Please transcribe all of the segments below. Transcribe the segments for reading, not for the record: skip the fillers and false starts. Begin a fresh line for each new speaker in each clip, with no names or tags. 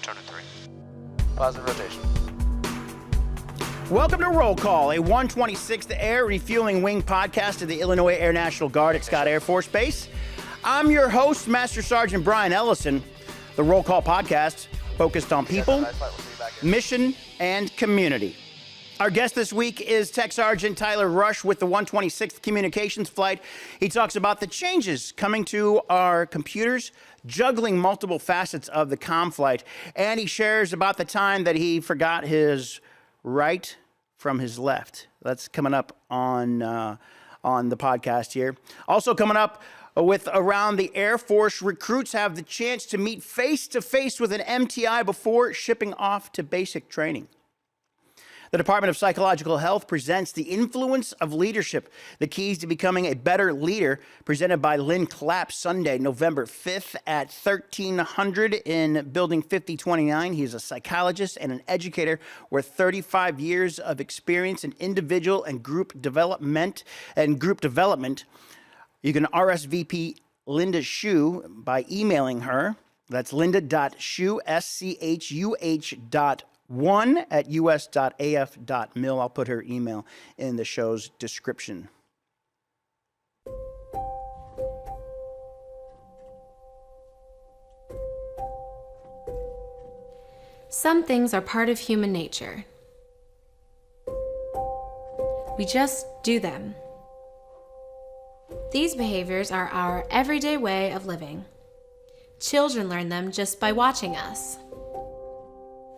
Turn to 3.
Positive rotation.
Welcome to Roll Call, a 126th Air Refueling Wing podcast of the Illinois Air National Guard at Scott Air Force Base. I'm your host, Master Sergeant Brian Ellison. The Roll Call podcast focused on people, mission, and community. Our guest this week is Tech Sergeant Tyler Rush with the 126th Communications Flight. He talks about the changes coming to our computers, juggling multiple facets of the Comm Flight, and he shares about the time that he forgot his right from his left. That's coming up on the podcast here. Also coming up with Around the Air Force, recruits have the chance to meet face-to-face with an MTI before shipping off to basic training. The Department of Psychological Health presents The Influence of Leadership, the keys to becoming a better leader, presented by Lynn Clapp, Sunday, November 5th at 1300 in Building 5029. He's a psychologist and an educator with 35 years of experience in individual and group development. You can RSVP Linda Schuh by emailing her. That's linda.schuh, SCHUH.1@us.af.mil. I'll put her email in the show's description.
Some things are part of human nature. We just do them. These behaviors are our everyday way of living. Children learn them just by watching us.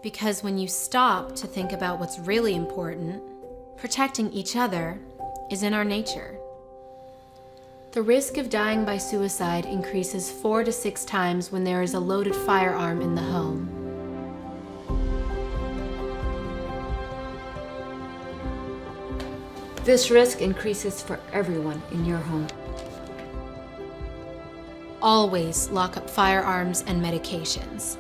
Because when you stop to think about what's really important, protecting each other is in our nature. The risk of dying by suicide increases 4 to 6 times when there is a loaded firearm in the home.
This risk increases for everyone in your home.
Always lock up firearms and medications.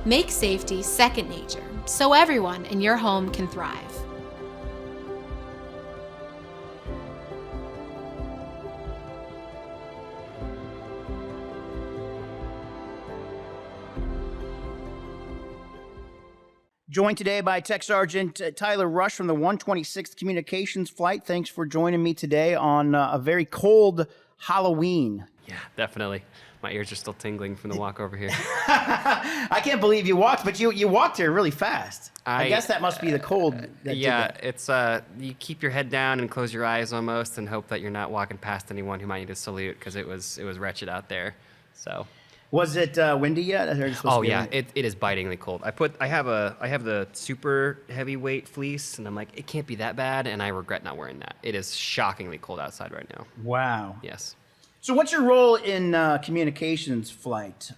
Make safety second nature, so everyone in your home can thrive.
Joined today by Tech Sergeant Tyler Rush from the 126th Communications Flight. Thanks for joining me today on a very cold Halloween.
Yeah, definitely. My ears are still tingling from the walk over here.
I can't believe you walked, but you walked here really fast. I guess that must be the cold.
It's you keep your head down and close your eyes almost, and hope that you're not walking past anyone who might need to salute, because it was wretched out there. So.
Was it windy yet?
Oh yeah, it is bitingly cold. I have the super heavyweight fleece, and I'm like, it can't be that bad, and I regret not wearing that. It is shockingly cold outside right now.
Wow.
Yes.
So what's your role in Communications Flight?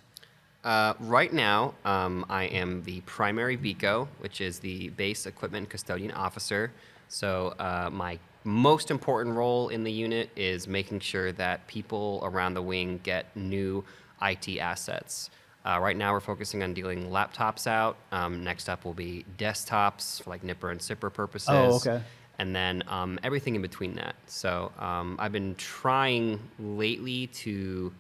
Right now, I am the primary BECO, which is the Base Equipment Custodian Officer. So my most important role in the unit is making sure that people around the wing get new IT assets. Right now, we're focusing on dealing laptops out. Next up will be desktops for like nipper and sipper purposes.
Oh, okay.
And then everything in between that. So I've been trying lately to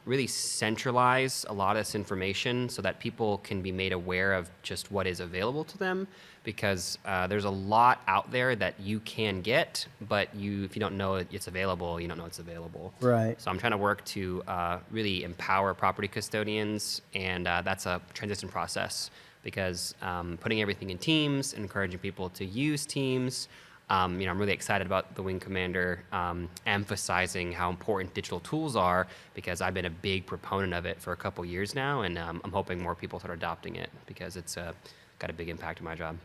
really centralize a lot of this information so that people can be made aware of just what is available to them, because there's a lot out there that you can get, but if you don't know it's available, you don't know it's available.
Right.
So I'm trying to work to really empower property custodians, and that's a transition process, because putting everything in Teams, encouraging people to use Teams. I'm really excited about the Wing Commander emphasizing how important digital tools are, because I've been a big proponent of it for a couple years now, and I'm hoping more people start adopting it, because it's got a big impact on my job.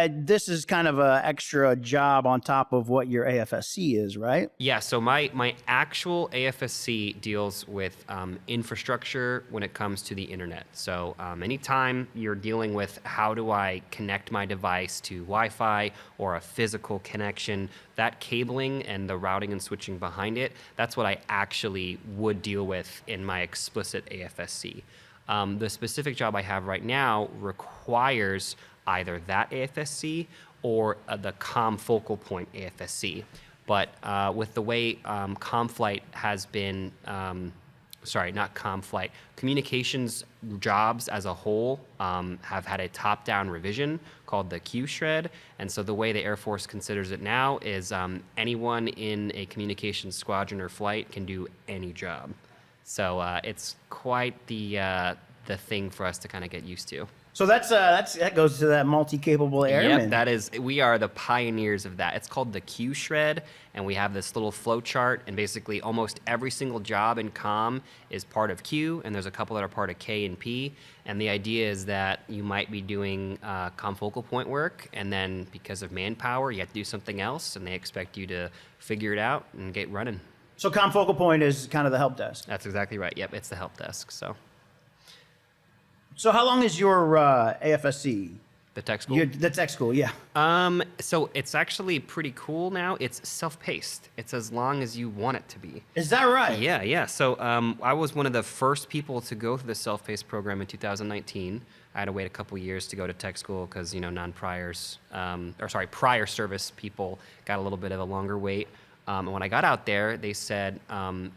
This is kind of an extra job on top of what your AFSC is, right?
Yeah, so my actual AFSC deals with infrastructure when it comes to the internet. So anytime you're dealing with how do I connect my device to Wi-Fi or a physical connection, that cabling and the routing and switching behind it, that's what I actually would deal with in my explicit AFSC. The specific job I have right now requires either that AFSC or the Comm Focal Point AFSC. But with the way Comm Flight has been sorry, not Comm Flight, communications jobs as a whole have had a top-down revision called the Q shred. And so the way the Air Force considers it now is anyone in a communications squadron or flight can do any job. So it's quite the thing for us to kind of get used to.
So that goes to that multi-capable airman.
Yep, we are the pioneers of that. It's called the Q shred, and we have this little flow chart, and basically almost every single job in comm is part of Q, and there's a couple that are part of K and P. And the idea is that you might be doing comm focal point work, and then because of manpower, you have to do something else, and they expect you to figure it out and get running.
So Comm Focal Point is kind of the help desk.
That's exactly right. Yep, it's the help desk.
So how long is your AFSC?
The tech school?
The tech school, yeah.
So it's actually pretty cool now. It's self-paced. It's as long as you want it to be.
Is that right?
Yeah. So I was one of the first people to go through the self-paced program in 2019. I had to wait a couple years to go to tech school because, prior service people got a little bit of a longer wait. And when I got out there, they said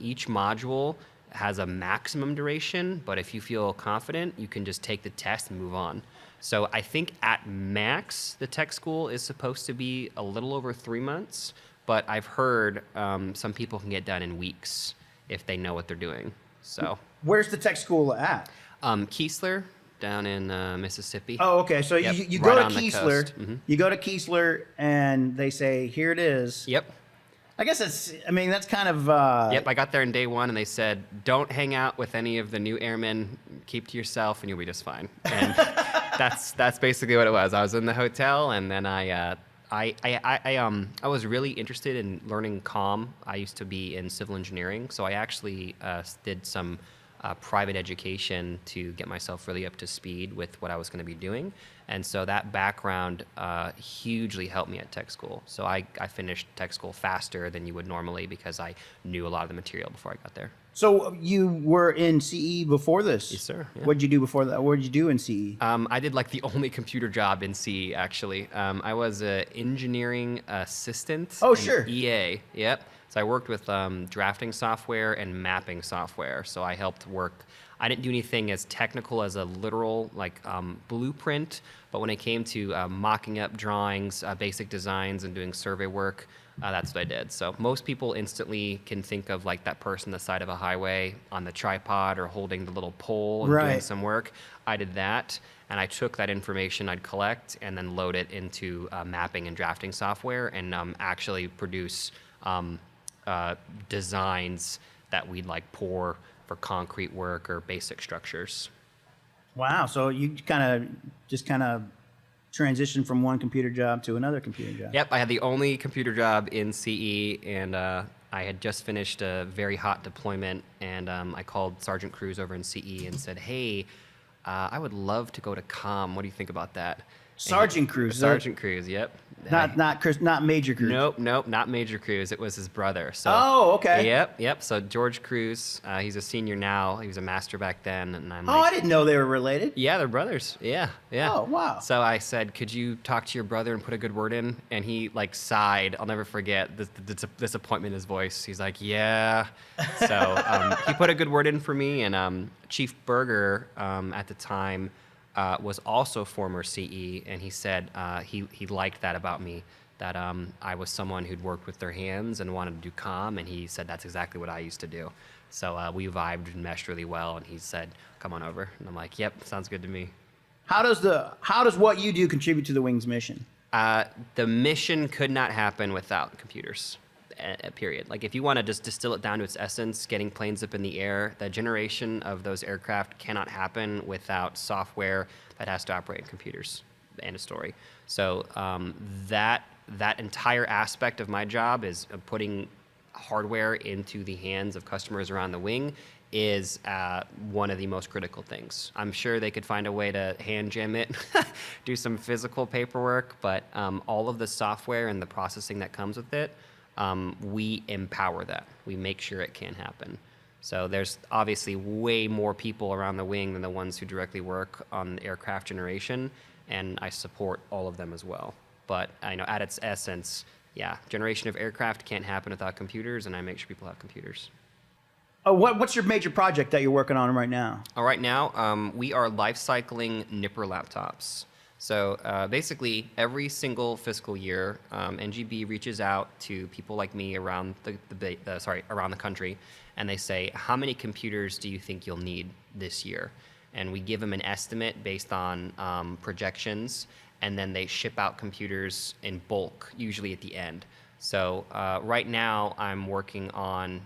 each module has a maximum duration, but if you feel confident, you can just take the test and move on. So I think at max, the tech school is supposed to be a little over 3 months, but I've heard some people can get done in weeks if they know what they're doing. So
where's the tech school at?
Keesler, down in Mississippi.
Oh, okay. So
Yep,
you
right
go to
on the
Keesler.
coast. Mhm.
You go to Keesler, and they say, "Here it is."
Yep.
I guess that's kind of.
Yep, I got there on day one, and they said, don't hang out with any of the new airmen. Keep to yourself, and you'll be just fine. And that's basically what it was. I was in the hotel, and then I was really interested in learning comm. I used to be in civil engineering, so I actually did some private education to get myself really up to speed with what I was going to be doing. And so that background hugely helped me at tech school. So I finished tech school faster than you would normally because I knew a lot of the material before I got there.
So you were in CE before this?
Yes, sir. Yeah.
What did you do before that? What did you do in CE?
I did like the only computer job in CE, actually. I was an engineering assistant.
Oh,
in
sure.
EA, yep. So I worked with drafting software and mapping software. So I helped work. I didn't do anything as technical as a literal blueprint, but when it came to mocking up drawings, basic designs, and doing survey work, that's what I did. So most people instantly can think of like that person on the side of a highway on the tripod or holding the little pole and doing
Right.
some work. I did that, and I took that information I'd collect and then load it into mapping and drafting software and actually produce designs that we'd like pour for concrete work or basic structures.
Wow. So you kind of transitioned from one computer job to another computer job.
Yep, I had the only computer job in CE, and I had just finished a very hot deployment, and I called Sergeant Cruz over in CE and said, hey, I would love to go to comm. What do you think about that?
Sergeant Cruz.
Sergeant Cruz, yep.
Not Major Cruz.
Nope, not Major Cruz. It was his brother. So,
Oh, okay.
Yep. So George Cruz, he's a senior now. He was a master back then, and I'm
Oh, I didn't know they were related.
yeah, they're brothers. Yeah.
Oh, wow.
So I said, could you talk to your brother and put a good word in? And he sighed. I'll never forget the disappointment in his voice. He's like, yeah. So he put a good word in for me, and Chief Berger at the time was also former CE, and he said he liked that about me, that I was someone who'd worked with their hands and wanted to do comm, and he said that's exactly what I used to do. So we vibed and meshed really well, and he said, come on over. And I'm like, yep, sounds good to me.
How does what you do contribute to the Wings mission?
The mission could not happen without computers, period. Like if you want to just distill it down to its essence, getting planes up in the air, the generation of those aircraft cannot happen without software that has to operate in computers. End of story. So that entire aspect of my job is putting hardware into the hands of customers around the wing is one of the most critical things. I'm sure they could find a way to hand jam it, do some physical paperwork, but all of the software and the processing that comes with it, we empower that. We make sure it can happen. So there's obviously way more people around the wing than the ones who directly work on aircraft generation, and I support all of them as well. But I know at its essence, yeah, generation of aircraft can't happen without computers, and I make sure people have computers.
What's your major project that you're working on right now?
Right now, we are life cycling Nipper laptops. So basically, every single fiscal year, NGB reaches out to people like me around around the country, and they say, how many computers do you think you'll need this year? And we give them an estimate based on projections, and then they ship out computers in bulk, usually at the end. So right now, I'm working on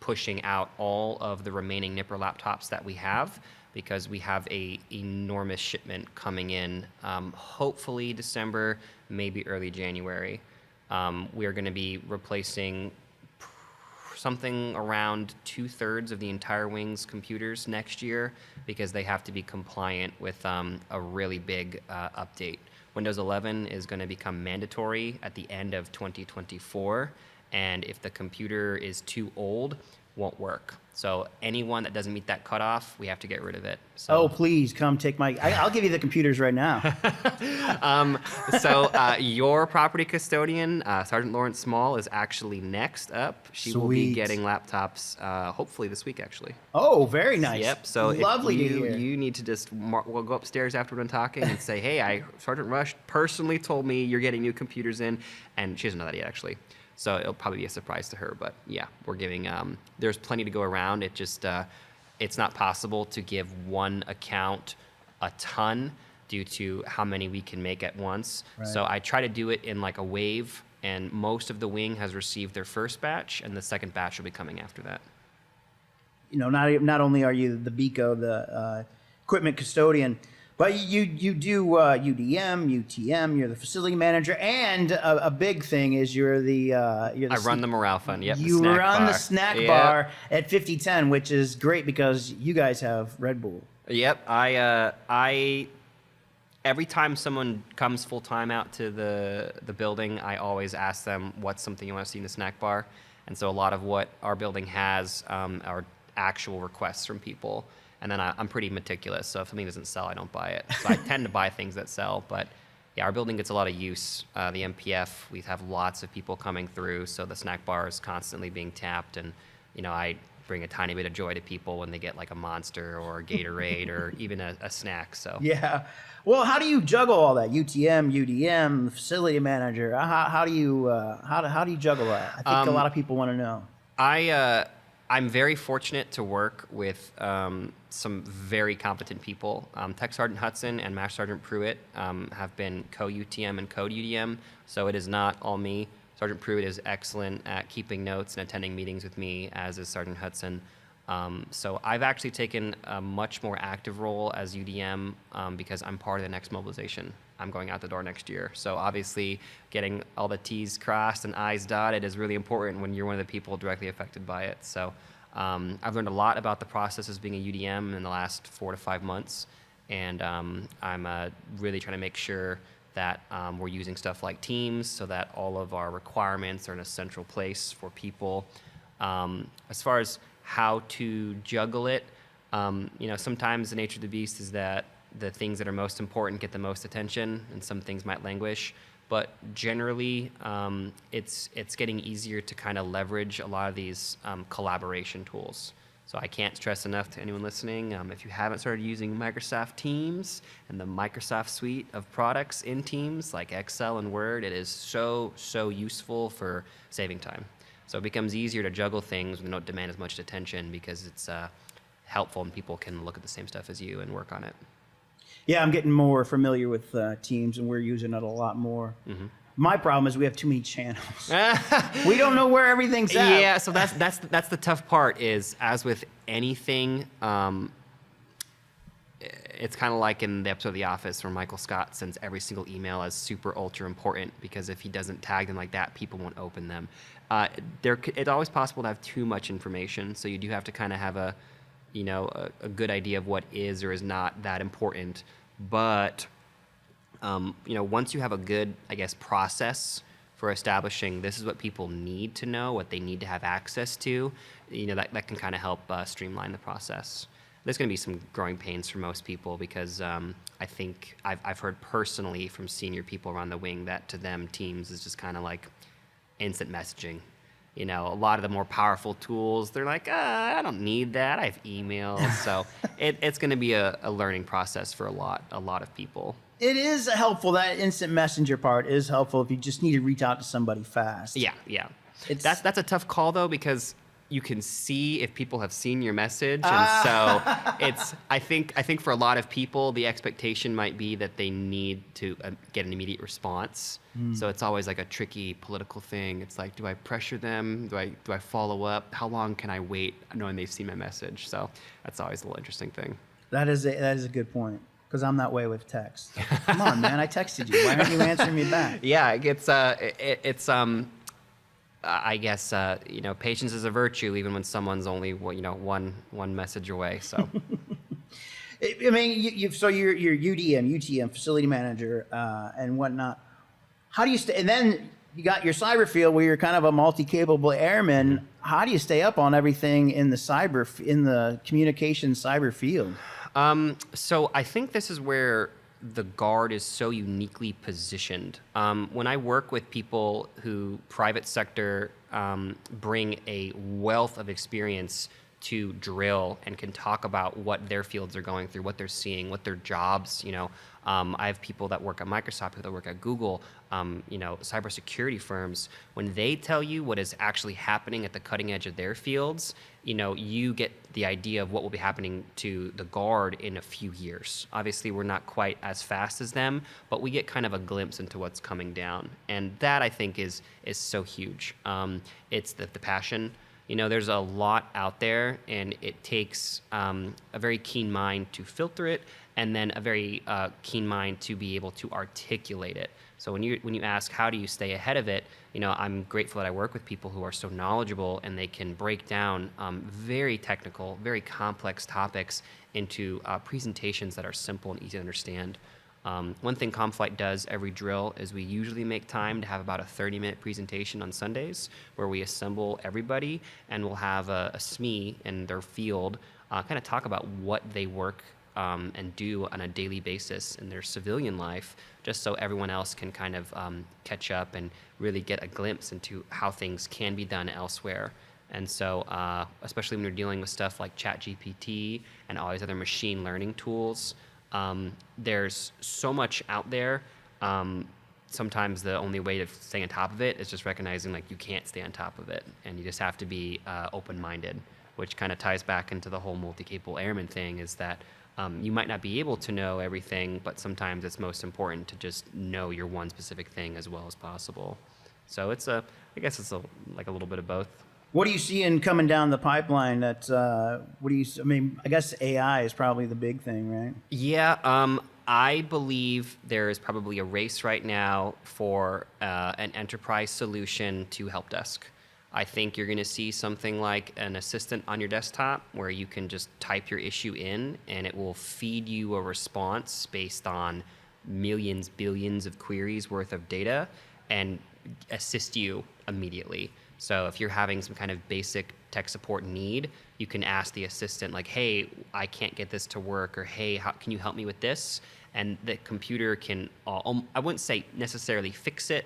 pushing out all of the remaining Nipper laptops that we have, because we have a enormous shipment coming in, hopefully December, maybe early January. We are going to be replacing something around 2/3 of the entire wing's computers next year, because they have to be compliant with a really big update. Windows 11 is going to become mandatory at the end of 2024, and if the computer is too old, won't work. So anyone that doesn't meet that cutoff, we have to get rid of it. So,
Oh, please come take I'll give you the computers right now.
Your property custodian, Sergeant Lawrence Small, is actually next up. She will be
Sweet.
getting laptops, hopefully this week, actually.
Oh, very nice.
Yep. So
lovely
if
to
you,
hear.
you need to just we'll go upstairs after we're done talking and say, hey, Sergeant Rush personally told me you're getting new computers in, and she doesn't know that yet, actually. So it'll probably be a surprise to her. But yeah, we're giving. There's plenty to go around. It just it's not possible to give one account a ton due to how many we can make at once.
Right.
So I try to do it in like a wave, and most of the wing has received their first batch, and the second batch will be coming after that.
You know, not only are you the BECO, the equipment custodian, but you do UDM, UTM. You're the facility manager, and a big thing is you're the
I run the morale fund. Yep.
you
the snack
run
bar.
the snack
Yep.
bar at 5010, which is great because you guys have Red Bull.
Yep. I every time someone comes full time out to the building, I always ask them what's something you want to see in the snack bar, and so a lot of what our building has are actual requests from people. And then I'm pretty meticulous, so if something doesn't sell, I don't buy it. So I tend to buy things that sell, but yeah, our building gets a lot of use. The MPF, we have lots of people coming through, so the snack bar is constantly being tapped, and you know, I bring a tiny bit of joy to people when they get like a Monster or a Gatorade or even a snack. So
Yeah. Well, how do you juggle all that? UTM, UDM, the facility manager. How do you juggle that? I think a lot of people want to know.
I'm very fortunate to work with some very competent people. Tech Sergeant Hudson and Master Sergeant Pruitt have been co-UTM and co-UDM, so it is not all me. Sergeant Pruitt is excellent at keeping notes and attending meetings with me, as is Sergeant Hudson. So I've actually taken a much more active role as UDM because I'm part of the next mobilization. I'm going out the door next year. So obviously getting all the T's crossed and I's dotted is really important when you're one of the people directly affected by it. So I've learned a lot about the process as being a UDM in the last 4 to 5 months. And I'm really trying to make sure that we're using stuff like Teams so that all of our requirements are in a central place for people. As far as how to juggle it, you know, sometimes the nature of the beast is that the things that are most important get the most attention, and some things might languish. But generally, it's getting easier to kind of leverage a lot of these collaboration tools. So I can't stress enough to anyone listening, if you haven't started using Microsoft Teams and the Microsoft suite of products in Teams, like Excel and Word, it is so useful for saving time. So it becomes easier to juggle things when they don't demand as much attention, because it's helpful and people can look at the same stuff as you and work on it.
Yeah, I'm getting more familiar with Teams, and we're using it a lot more. Mm-hmm. My problem is we have too many channels. We don't know where everything's at.
Yeah, so that's the tough part. Is as with anything, it's kind of like in the episode of The Office where Michael Scott sends every single email as super ultra important, because if he doesn't tag them like that, people won't open them. It's always possible to have too much information, so you do have to kind of have a good idea of what is or is not that important. But once you have a good, I guess, process for establishing this is what people need to know, what they need to have access to, that can kind of help streamline the process. There's going to be some growing pains for most people, because I think I've heard personally from senior people around the wing that to them Teams is just kind of like instant messaging. A lot of the more powerful tools, they're like, I don't need that. I have emails. So it's going to be a learning process for a lot of people.
It is helpful. That instant messenger part is helpful if you just need to reach out to somebody fast.
Yeah. That's a tough call though, because you can see if people have seen your message, and so I think for a lot of people the expectation might be that they need to get an immediate response. So it's always like a tricky political thing. It's like, do I pressure them? Do I follow up? How long can I wait knowing they've seen my message? So that's always a little interesting thing.
That is a good point, because I'm that way with text. Come on, man, I texted you. Why aren't you answering me back?
Yeah, I guess patience is a virtue, even when someone's only one message away. So,
I mean, you're UTM, facility manager, and whatnot. How do you stay? And then you got your cyber field where you're kind of a multi-capable airman. Mm-hmm. How do you stay up on everything in the communication cyber field?
So I think this is where the Guard is so uniquely positioned. When I work with people who private sector bring a wealth of experience to drill and can talk about what their fields are going through, what they're seeing, what their jobs, I have people that work at Microsoft, people that work at Google, cybersecurity firms. When they tell you what is actually happening at the cutting edge of their fields, you get the idea of what will be happening to the Guard in a few years. Obviously, we're not quite as fast as them, but we get kind of a glimpse into what's coming down. And that, I think, is so huge. It's the passion. There's a lot out there, and it takes a very keen mind to filter it, and then a very keen mind to be able to articulate it. So when you ask how do you stay ahead of it, I'm grateful that I work with people who are so knowledgeable and they can break down very technical, very complex topics into presentations that are simple and easy to understand. One thing Comm Flight does every drill is we usually make time to have about a 30-minute presentation on Sundays where we assemble everybody, and we'll have a SME in their field kind of talk about what they work and do on a daily basis in their civilian life, just so everyone else can kind of catch up and really get a glimpse into how things can be done elsewhere. And so, especially when you're dealing with stuff like ChatGPT and all these other machine learning tools, there's so much out there. Sometimes the only way to stay on top of it is just recognizing you can't stay on top of it, and you just have to be open-minded, which kind of ties back into the whole multi-capable airman thing, is that you might not be able to know everything, but sometimes it's most important to just know your one specific thing as well as possible. So I guess it's a little bit of both.
What are you seeing coming down the pipeline? I guess AI is probably the big thing, right?
Yeah, I believe there is probably a race right now for an enterprise solution to help desk. I think you're going to see something like an assistant on your desktop where you can just type your issue in and it will feed you a response based on millions, billions of queries worth of data and assist you immediately. So if you're having some kind of basic tech support need, you can ask the assistant hey, I can't get this to work, or hey, how can you help me with this? And the computer can, I wouldn't say necessarily fix it,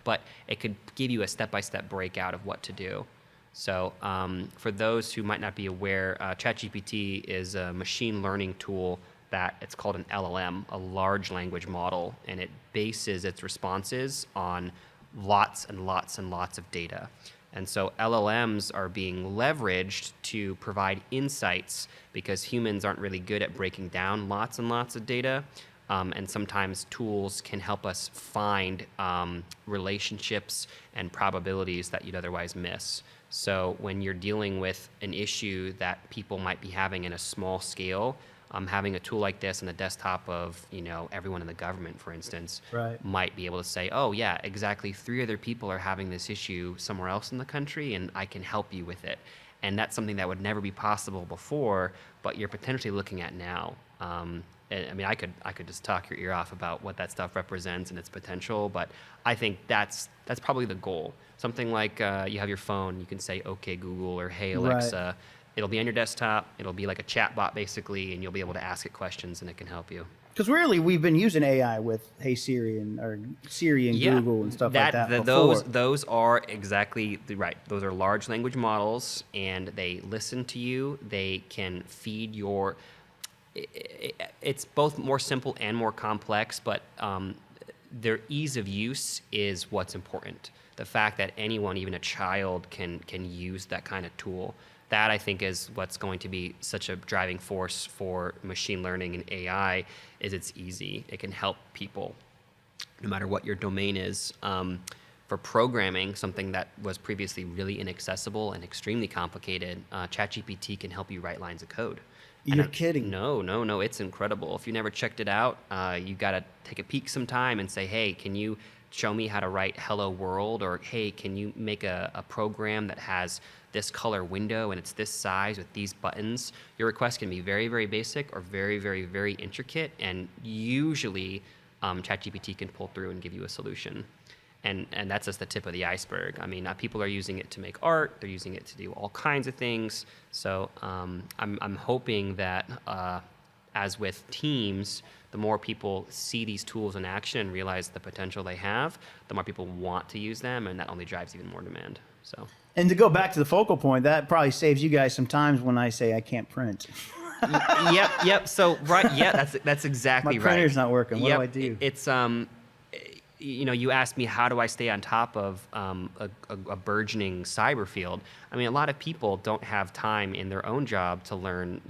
but it could give you a step-by-step breakout of what to do. So for those who might not be aware, ChatGPT is a machine learning tool that it's called an LLM, a large language model, and it bases its responses on lots and lots and lots of data. And so LLMs are being leveraged to provide insights because humans aren't really good at breaking down lots and lots of data. And sometimes tools can help us find relationships and probabilities that you'd otherwise miss. So when you're dealing with an issue that people might be having in a small scale, having a tool like this on the desktop of everyone in the government, for instance,
right,
might be able to say, oh yeah, exactly 3 other people are having this issue somewhere else in the country, and I can help you with it. And that's something that would never be possible before, but you're potentially looking at now. I could just talk your ear off about what that stuff represents and its potential, but I think that's probably the goal. Something like you have your phone, you can say, okay, Google, or hey, Alexa. Right. It'll be on your desktop. It'll be like a chat bot, basically, and you'll be able to ask it questions, and it can help you.
Because really, we've been using AI with Hey Siri and Google and stuff like that before.
Those are exactly right. Those are large language models, and they listen to you. They can feed your. It's both more simple and more complex, but their ease of use is what's important. The fact that anyone, even a child, can use that kind of tool. That, I think, is what's going to be such a driving force for machine learning and AI. Is it's easy. It can help people, no matter what your domain is. For programming, something that was previously really inaccessible and extremely complicated, ChatGPT can help you write lines of code.
You're kidding.
No, it's incredible. If you never checked it out, you got to take a peek sometime and say, hey, can you show me how to write hello world? Or, hey, can you make a program that has this color window and it's this size with these buttons? Your request can be very, very basic or very, very, very intricate, and usually ChatGPT can pull through and give you a solution. And that's just the tip of the iceberg. I mean, people are using it to make art. They're using it to do all kinds of things. So I'm hoping that, as with teams, the more people see these tools in action and realize the potential they have, the more people want to use them, and that only drives even more demand. So.
And to go back to the focal point, that probably saves you guys some times when I say I can't print.
Yep. So right, yeah, that's exactly right.
My printer's not working. What
yep.
do I do?
It's you asked me how do I stay on top of a burgeoning cyber field. I mean, a lot of people don't have time in their own job to learn,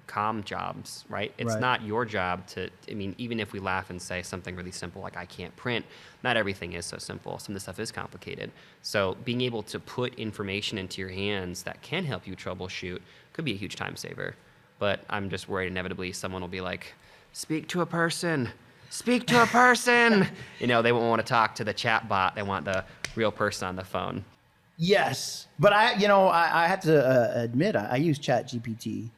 comm jobs, right? It's not your job to, even if we laugh and say something really simple like I can't print, not everything is so simple. Some of the stuff is complicated. So being able to put information into your hands that can help you troubleshoot could be a huge time saver. But I'm just worried inevitably someone will be like, speak to a person. Speak to a person. They won't want to talk to the chat bot. They want the real person on the phone.
Yes. But I have to admit, I use ChatGPT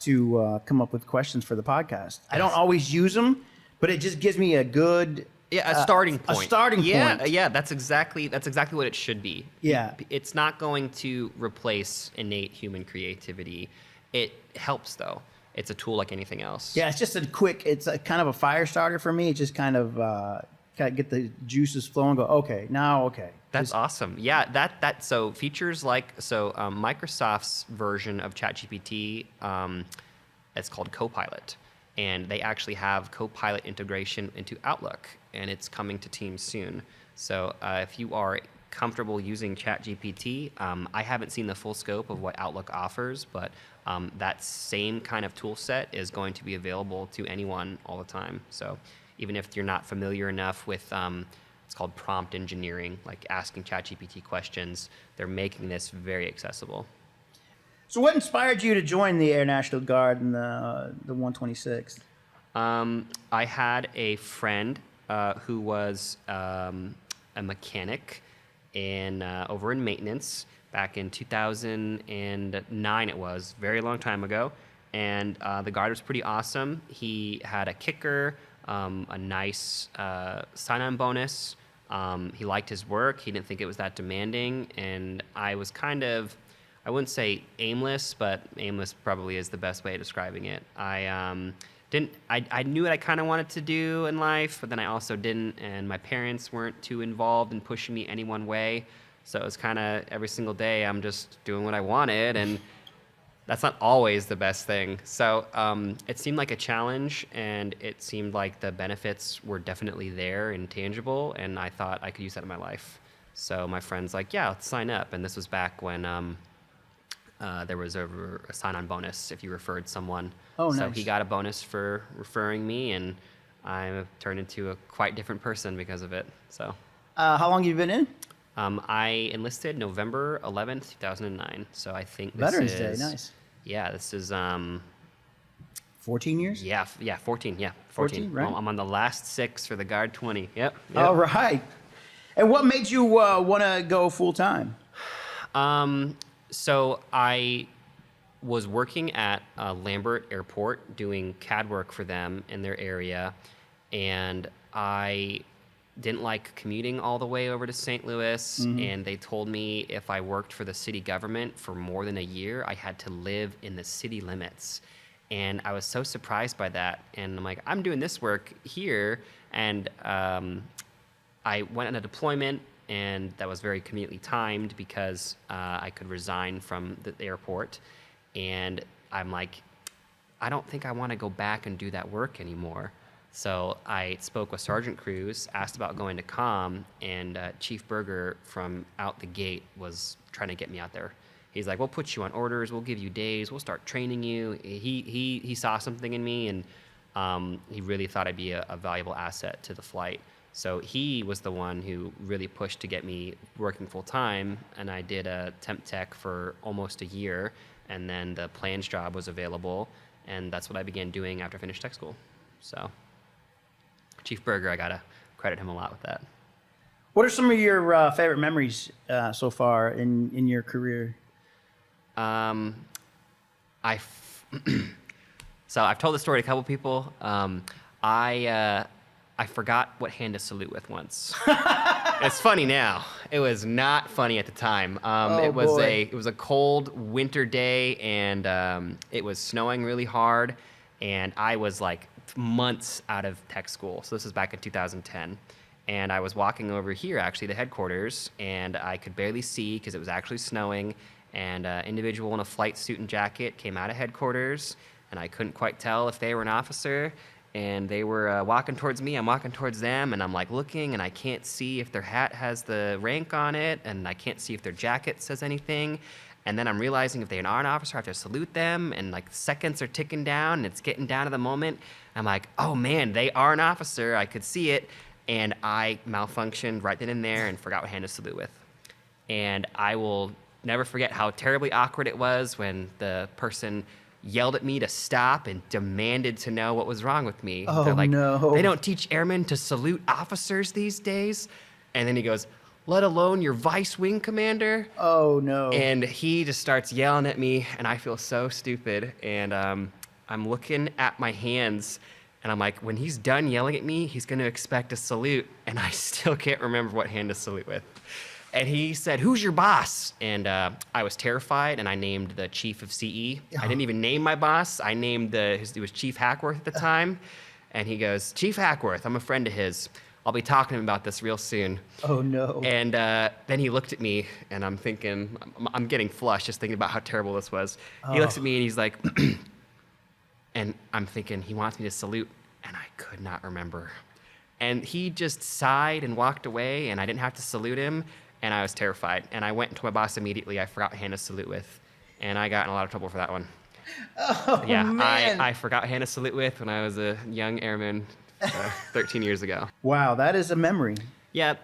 to come up with questions for the podcast. I don't always use them, but it just gives me a good
a starting point.
A starting point.
Yeah, that's exactly what it should be.
Yeah.
It's not going to replace innate human creativity. It helps, though. It's a tool like anything else.
Yeah, it's just it's a kind of a fire starter for me. It just kind of get the juices flowing. Go, okay.
That's awesome. Yeah, so features like Microsoft's version of ChatGPT, it's called Copilot, and they actually have Copilot integration into Outlook, and it's coming to Teams soon. So if you are comfortable using ChatGPT, I haven't seen the full scope of what Outlook offers, but that same kind of tool set is going to be available to anyone all the time. So even if you're not familiar enough with it's called prompt engineering, like asking ChatGPT questions, they're making this very accessible.
So what inspired you to join the Air National Guard and the 126th?
I had a friend who was a mechanic over in maintenance back in 2009. It was very long time ago, and the Guard was pretty awesome. He had a kicker, a nice sign-on bonus. He liked his work. He didn't think it was that demanding, and I was kind of, I wouldn't say aimless, but aimless probably is the best way of describing it. I knew what I kind of wanted to do in life, but then I also didn't, and my parents weren't too involved in pushing me any one way, so it was kind of every single day I'm just doing what I wanted, and that's not always the best thing. So it seemed like a challenge, and it seemed like the benefits were definitely there and tangible, and I thought I could use that in my life. So my friend's like, yeah, let's sign up. And this was back when there was a sign-on bonus if you referred someone.
Oh, nice.
So he got a bonus for referring me, and I turned into a quite different person because of it. So
how long have you been in?
I enlisted November 11th, 2009. So I think this
Veterans
is...
Day, nice.
Yeah, this is
14 years?
Yeah, 14. Yeah,
14, right?
Well, I'm on the last 6 for the Guard 20. Yep.
All right. And what made you want to go full time?
So I was working at Lambert Airport doing CAD work for them in their area, and I didn't like commuting all the way over to St. Louis, and they told me if I worked for the city government for more than a year, I had to live in the city limits. And I was so surprised by that. And I'm like, I'm doing this work here. And I went on a deployment, and that was very conveniently timed because I could resign from the airport. And I'm like, I don't think I want to go back and do that work anymore. So I spoke with Sergeant Cruz, asked about going to Comm, and Chief Berger from out the gate was trying to get me out there. He's like, we'll put you on orders, we'll give you days, we'll start training you. He saw something in me, and he really thought I'd be a valuable asset to the flight. So he was the one who really pushed to get me working full time, and I did a temp tech for almost a year, and then the plans job was available, and that's what I began doing after I finished tech school. So Chief Berger, I gotta credit him a lot with that.
What are some of your favorite memories so far in your career?
So I've told the story to a couple people. I forgot what hand to salute with once. It's funny now. It was not funny at the time. It was a cold winter day, and it was snowing really hard, and I was like months out of tech school. So this was back in 2010. And I was walking over here, actually, the headquarters, and I could barely see because it was actually snowing. And an individual in a flight suit and jacket came out of headquarters, and I couldn't quite tell if they were an officer. And they were walking towards me. I'm walking towards them, and I'm like looking, and I can't see if their hat has the rank on it, and I can't see if their jacket says anything. And then I'm realizing if they are an officer, I have to salute them, and like seconds are ticking down, and it's getting down to the moment. I'm like, oh man, they are an officer. I could see it. And I malfunctioned right then and there and forgot what hand to salute with. And I will never forget how terribly awkward it was when the person yelled at me to stop and demanded to know what was wrong with me.
Oh,
They're like,
no.
They don't teach airmen to salute officers these days. And then he goes, let alone your vice wing commander.
Oh, no.
And he just starts yelling at me, and I feel so stupid. And I'm looking at my hands, and I'm like, when he's done yelling at me, he's going to expect a salute, and I still can't remember what hand to salute with. And he said, who's your boss? And I was terrified, and I named the chief of CE. I didn't even name my boss. I named it was Chief Hackworth at the time. And he goes, Chief Hackworth, I'm a friend of his. I'll be talking to him about this real soon.
Oh, no.
And then he looked at me, and I'm thinking, I'm getting flushed just thinking about how terrible this was. He looks at me, and he's like, and I'm thinking, he wants me to salute, and I could not remember. And he just sighed and walked away, and I didn't have to salute him, and I was terrified. And I went to my boss immediately. I forgot what hand to salute with, and I got in a lot of trouble for that one.
Oh,
yeah,
man.
I forgot hand to salute with when I was a young airman 13 years ago.
Wow, that is a memory.
Yeah,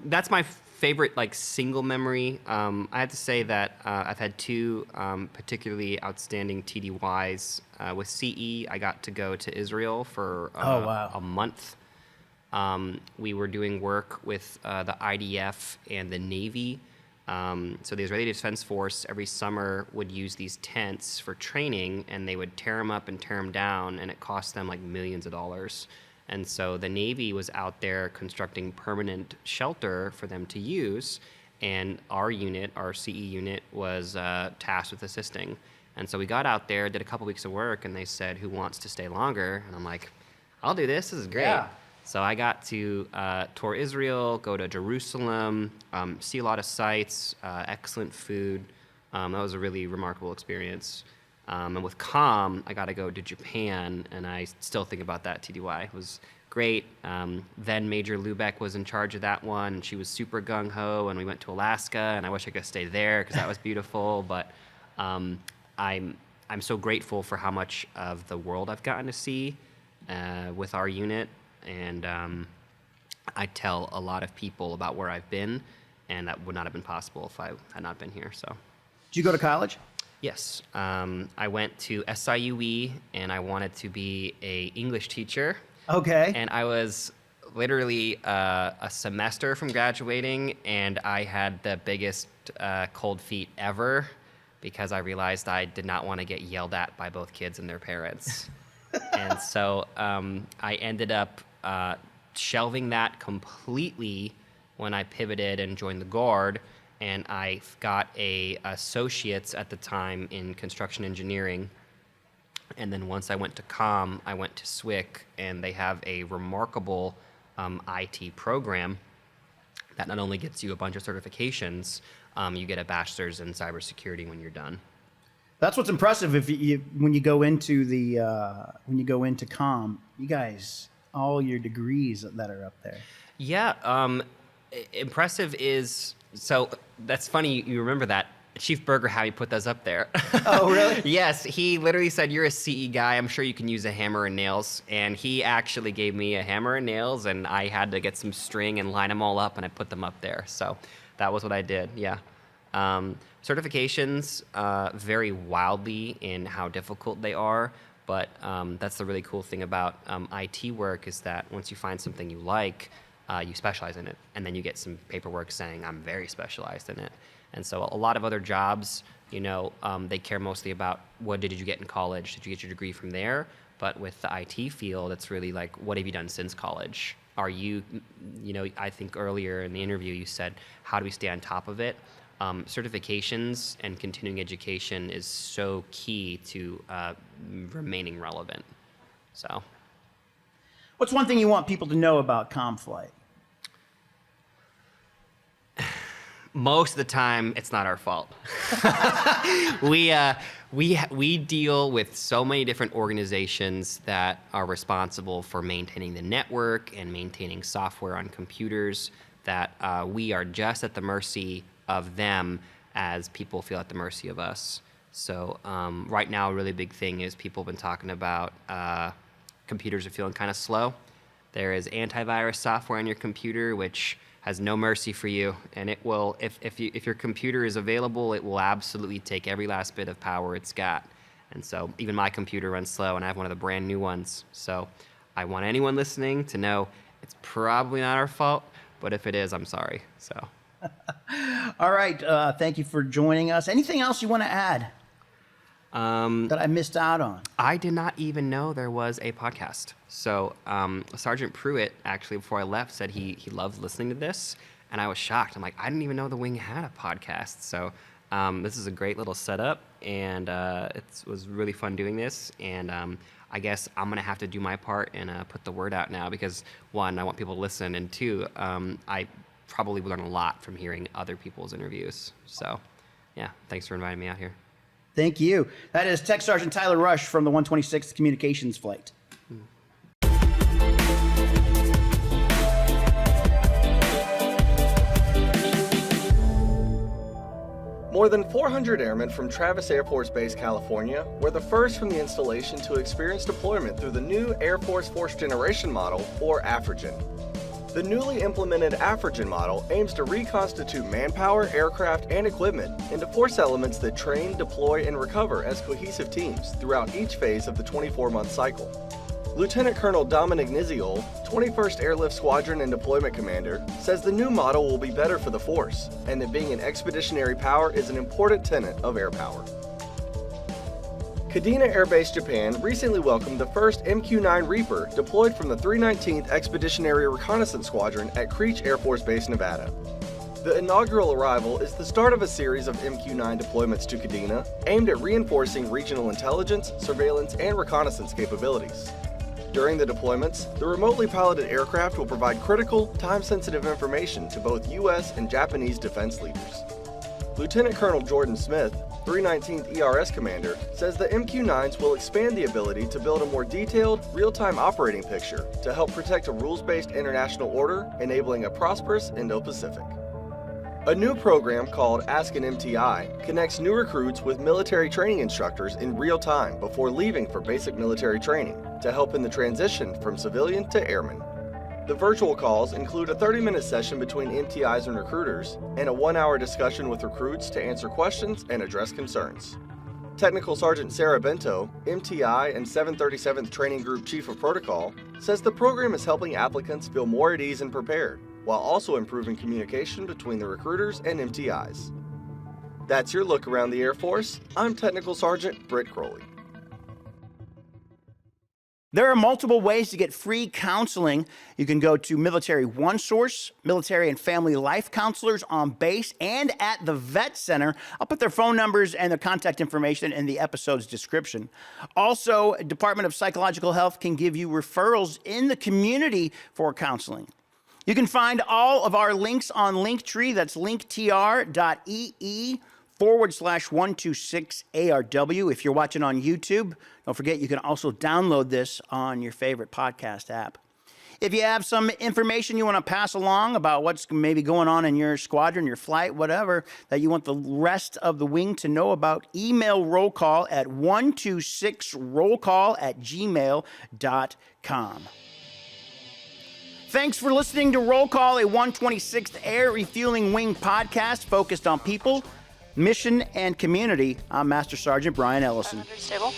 that's my favorite like single memory. I have to say that I've had two particularly outstanding TDYs. With CE, I got to go to Israel for a month. We were doing work with the IDF and the Navy. So the Israeli Defense Force every summer would use these tents for training, and they would tear them up and tear them down, and it cost them like millions of dollars. And so the Navy was out there constructing permanent shelter for them to use, and our unit, our CE unit, was tasked with assisting. And so we got out there, did a couple weeks of work, and they said, who wants to stay longer? And I'm like, I'll do this. This is great.
Yeah.
So I got to tour Israel, go to Jerusalem, see a lot of sights, excellent food. That was a really remarkable experience. And with Comm, I got to go to Japan, and I still think about that TDY. It was great. Then Major Lubeck was in charge of that one. She was super gung-ho, and we went to Alaska, and I wish I could stay there because that was beautiful. But I'm so grateful for how much of the world I've gotten to see with our unit. And I tell a lot of people about where I've been, and that would not have been possible if I had not been here. So,
Did you go to college?
Yes. I went to SIUE, and I wanted to be an English teacher.
Okay.
And I was literally a semester from graduating, and I had the biggest cold feet ever because I realized I did not want to get yelled at by both kids and their parents. And so I ended up shelving that completely when I pivoted and joined the Guard, and I got a associate's at the time in construction engineering. And then once I went to Comm, I went to SWIC, and they have a remarkable IT program that not only gets you a bunch of certifications, you get a bachelor's in cybersecurity when you're done.
That's what's impressive. If when you go into Comm, you guys, all your degrees that are up there.
Yeah, impressive is, so that's funny you remember that. Chief Berger had me put those up there.
Oh, really?
Yes, he literally said, "You're a CE guy. I'm sure you can use a hammer and nails." And he actually gave me a hammer and nails, and I had to get some string and line them all up, and I put them up there. So that was what I did, yeah. Certifications vary wildly in how difficult they are, but that's the really cool thing about IT work is that once you find something you like, you specialize in it, and then you get some paperwork saying, "I'm very specialized in it." And so a lot of other jobs, they care mostly about what did you get in college? Did you get your degree from there? But with the IT field, it's really like, what have you done since college? Are you, I think earlier in the interview you said, how do we stay on top of it? Certifications and continuing education is so key to remaining relevant. So,
What's one thing you want people to know about Comm Flight?
Most of the time, it's not our fault. We deal with so many different organizations that are responsible for maintaining the network and maintaining software on computers that we are just at the mercy of them as people feel at the mercy of us. So right now, a really big thing is people have been talking about computers are feeling kind of slow. There is antivirus software on your computer, which has no mercy for you, and it will, if your computer is available, it will absolutely take every last bit of power it's got. And so even my computer runs slow, and I have one of the brand new ones. So I want anyone listening to know it's probably not our fault, but if it is, I'm sorry. So.
All right, thank you for joining us. Anything else you want to add that I missed out on?
I did not even know there was a podcast. So Sergeant Pruitt, actually, before I left, said he loved listening to this, and I was shocked. I'm like, I didn't even know the Wing had a podcast. So this is a great little setup, and it was really fun doing this. And I guess I'm going to have to do my part and put the word out now because, one, I want people to listen, and two, I probably learn a lot from hearing other people's interviews. So, yeah, thanks for inviting me out here.
Thank you. That is Tech Sergeant Tyler Rush from the 126th Communications Flight.
More than 400 airmen from Travis Air Force Base, California, were the first from the installation to experience deployment through the new Air Force Force Generation Model, or AFRGEN. The newly implemented AFRGEN model aims to reconstitute manpower, aircraft, and equipment into force elements that train, deploy, and recover as cohesive teams throughout each phase of the 24-month cycle. Lieutenant Colonel Dominic Niziol, 21st Airlift Squadron and Deployment Commander, says the new model will be better for the force, and that being an expeditionary power is an important tenet of air power. Kadena Air Base, Japan recently welcomed the first MQ-9 Reaper deployed from the 319th Expeditionary Reconnaissance Squadron at Creech Air Force Base, Nevada. The inaugural arrival is the start of a series of MQ-9 deployments to Kadena aimed at reinforcing regional intelligence, surveillance, and reconnaissance capabilities. During the deployments, the remotely piloted aircraft will provide critical, time-sensitive information to both U.S. and Japanese defense leaders. Lieutenant Colonel Jordan Smith, 319th ERS Commander, says the MQ-9s will expand the ability to build a more detailed, real-time operating picture to help protect a rules-based international order, enabling a prosperous Indo-Pacific. A new program called Ask an MTI connects new recruits with military training instructors in real time before leaving for basic military training to help in the transition from civilian to airman. The virtual calls include a 30-minute session between MTIs and recruiters and a 1-hour discussion with recruits to answer questions and address concerns. Technical Sergeant Sarah Bento, MTI and 737th Training Group Chief of Protocol, says the program is helping applicants feel more at ease and prepared, while also improving communication between the recruiters and MTIs. That's your look around the Air Force. I'm Technical Sergeant Britt Crowley.
There are multiple ways to get free counseling. You can go to Military One Source, military and family life counselors on base and at the Vet Center. I'll put their phone numbers and their contact information in the episode's description. Also, Department of Psychological Health can give you referrals in the community for counseling. You can find all of our links on Linktree. That's linktr.ee/126ARW. If you're watching on YouTube, don't forget you can also download this on your favorite podcast app. If you have some information you want to pass along about what's maybe going on in your squadron, your flight, whatever, that you want the rest of the wing to know about, email roll call at 126rollcall@gmail.com. Thanks for listening to Roll Call, a 126th Air Refueling Wing podcast focused on people, mission, and community. I'm Master Sergeant Brian Ellison.
Stable.